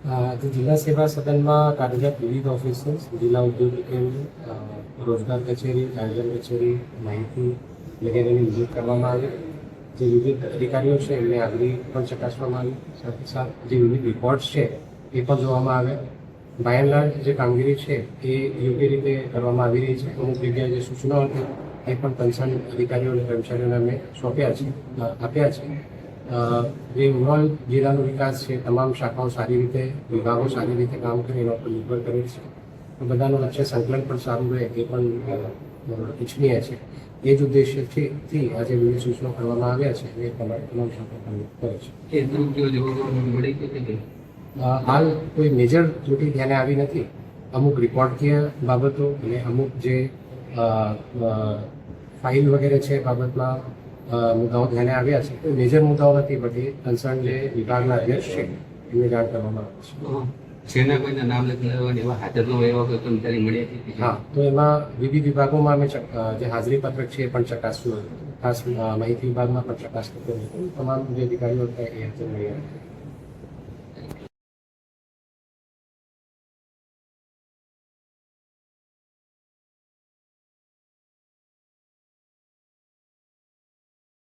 આજે જિલ્લા સેવા સદનમાં કાર્યરત વિવિધ ઓફિસર્સ, જિલ્લા ઉદ્યોગ કેન્દ્ર, રોજગાર કચેરી, આયોજન કચેરી, માહિતી વગેરેની વિઝિટ કરવામાં આવી. જે વિવિધ અધિકારીઓ છે એમને હાજરી પણ ચકાસવામાં આવી. સાથે સાથ જે વિવિધ રિપોર્ટ્સ છે એ પણ જોવામાં આવ્યા. બાય એન્ડ લાર્જ જે કામગીરી છે એ યોગ્ય રીતે કરવામાં આવી રહી છે. અમુક જગ્યાએ જે સૂચનાઓ હતી એ પણ કન્સર્ન અધિકારીઓ અને કર્મચારીઓને અમે આપ્યા છે. જે ઓવરઓલ જિલ્લાનો વિકાસ છે, તમામ શાખાઓ સારી રીતે, વિભાગો સારી રીતે કામ કરે એના પર નિર્ભર કરે છે. બધાનું વચ્ચે સંકલન પણ સારું રહે એ પણ ઇચ્છનીય છે. એ જ ઉદ્દેશ્યથી આજે વિવિધ સૂચનો કરવામાં આવ્યા છે અને તમામ શાખા કામ કરે છે. હાલ કોઈ મેજર ત્રુટિ ધ્યાને આવી નથી. અમુક રિપોર્ટકીય બાબતો અને અમુક જે ફાઇલ વગેરે છે બાબતમાં મુદ્દાઓ ધ્યાને આવ્યા છે. કોઈ મેજર મુદ્દાઓ નથી, બટ એ કન્સર્ન જે વિભાગના અધ્યક્ષ છે એમને જાણ કરવામાં આવે છે. જેના કોઈના નામ લખેલા હોય એવા હાજર ન હોય એવા કોઈ કર્મચારી મળ્યા છે? હા, તો એમાં વિવિધ વિભાગોમાં અમે જે હાજરી પત્રક છે એ પણ ચકાસ્યું હતું. ખાસ માહિતી વિભાગમાં પણ ચકાસ્યું હતું. તમામ જે અધિકારીઓ હતા એ હાજર મળ્યા હતા.